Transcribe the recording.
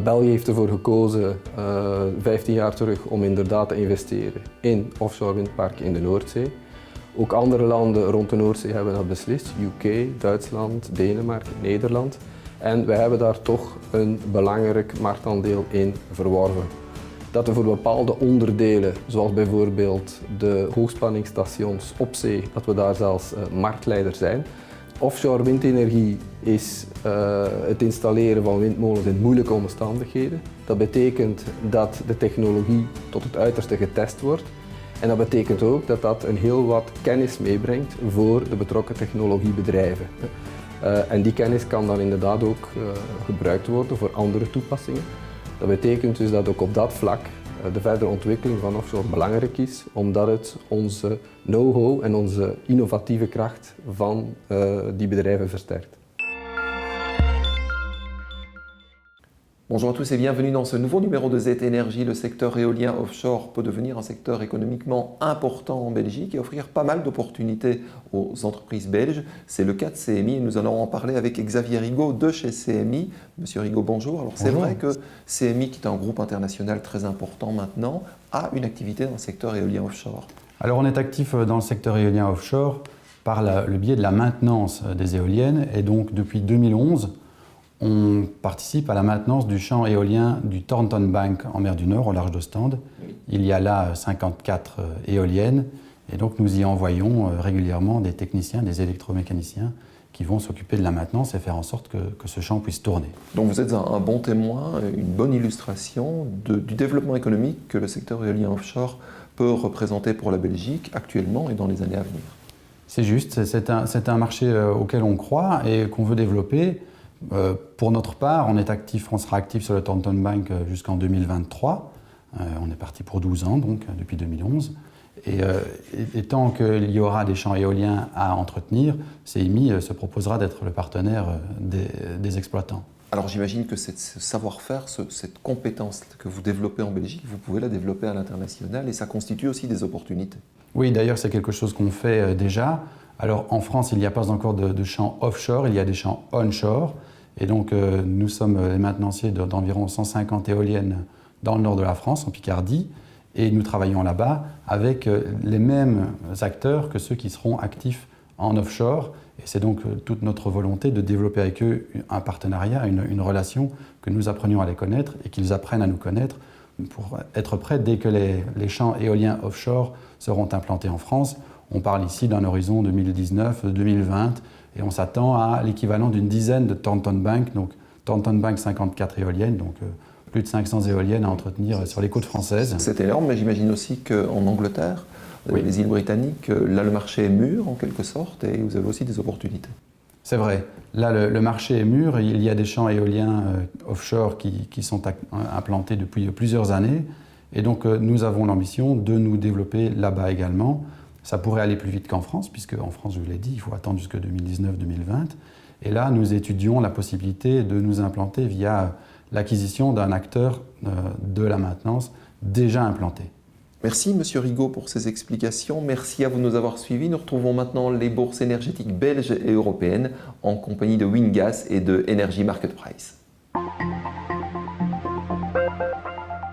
België heeft ervoor gekozen 15 jaar terug om inderdaad te investeren in offshore windparken in de Noordzee. Ook andere landen rond de Noordzee hebben dat beslist. UK, Duitsland, Denemarken, Nederland. En wij hebben daar toch een belangrijk marktaandeel in verworven. Dat er voor bepaalde onderdelen, zoals bijvoorbeeld de hoogspanningsstations op zee, dat we daar zelfs marktleider zijn. Offshore windenergie is het installeren van windmolens in moeilijke omstandigheden. Dat betekent dat de technologie tot het uiterste getest wordt. En dat betekent ook dat dat een heel wat kennis meebrengt voor de betrokken technologiebedrijven. En die kennis kan dan inderdaad ook gebruikt worden voor andere toepassingen. Dat betekent dus dat ook op dat vlak de verdere ontwikkeling van offshore belangrijk is, omdat het onze know-how en onze innovatieve kracht van die bedrijven versterkt. Bonjour à tous et bienvenue dans ce nouveau numéro de Z Energy. Le secteur éolien offshore peut devenir un secteur économiquement important en Belgique et offrir pas mal d'opportunités aux entreprises belges. C'est le cas de CMI et nous allons en parler avec Xavier Rigaud de chez CMI. Monsieur Rigaud, bonjour. Alors c'est vrai que CMI, qui est un groupe international très important maintenant, a une activité dans le secteur éolien offshore. Alors on est actif dans le secteur éolien offshore par le biais de la maintenance des éoliennes et donc depuis 2011, on participe à la maintenance du champ éolien du Thornton Bank en mer du Nord, au large d'Ostende. Il y a là 54 éoliennes et donc nous y envoyons régulièrement des techniciens, des électromécaniciens qui vont s'occuper de la maintenance et faire en sorte que ce champ puisse tourner. Donc vous êtes un bon témoin, une bonne illustration du développement économique que le secteur éolien offshore peut représenter pour la Belgique actuellement et dans les années à venir. C'est juste, c'est un marché auquel on croit et qu'on veut développer. Pour notre part, on sera actif sur le Thornton Bank jusqu'en 2023. On est parti pour 12 ans, donc depuis 2011. Et tant qu'il y aura des champs éoliens à entretenir, CMI se proposera d'être le partenaire des exploitants. Alors j'imagine que ce savoir-faire, cette compétence que vous développez en Belgique, vous pouvez la développer à l'international et ça constitue aussi des opportunités. Oui, d'ailleurs c'est quelque chose qu'on fait déjà. Alors en France, il n'y a pas encore de champs offshore, il y a des champs onshore. Et donc nous sommes les maintenanciers d'environ 150 éoliennes dans le nord de la France, en Picardie, et nous travaillons là-bas avec les mêmes acteurs que ceux qui seront actifs en offshore. Et c'est donc toute notre volonté de développer avec eux un partenariat, une relation, que nous apprenions à les connaître et qu'ils apprennent à nous connaître pour être prêts dès que les champs éoliens offshore seront implantés en France. On parle ici d'un horizon 2019-2020 et on s'attend à l'équivalent d'une dizaine de Thornton Bank, donc Thornton Bank 54 éoliennes, donc plus de 500 éoliennes à entretenir sur les côtes françaises. C'est énorme, mais j'imagine aussi qu'en Angleterre, les îles britanniques, là le marché est mûr en quelque sorte et vous avez aussi des opportunités. C'est vrai, là le marché est mûr, il y a des champs éoliens offshore qui sont implantés depuis plusieurs années et donc nous avons l'ambition de nous développer là-bas également. Ça pourrait aller plus vite qu'en France, puisque en France, je vous l'ai dit, il faut attendre jusqu'en 2019-2020. Et là, nous étudions la possibilité de nous implanter via l'acquisition d'un acteur de la maintenance déjà implanté. Merci Monsieur Rigaud pour ces explications. Merci à vous de nous avoir suivis. Nous retrouvons maintenant les bourses énergétiques belges et européennes en compagnie de Wingas et de Energy Market Price.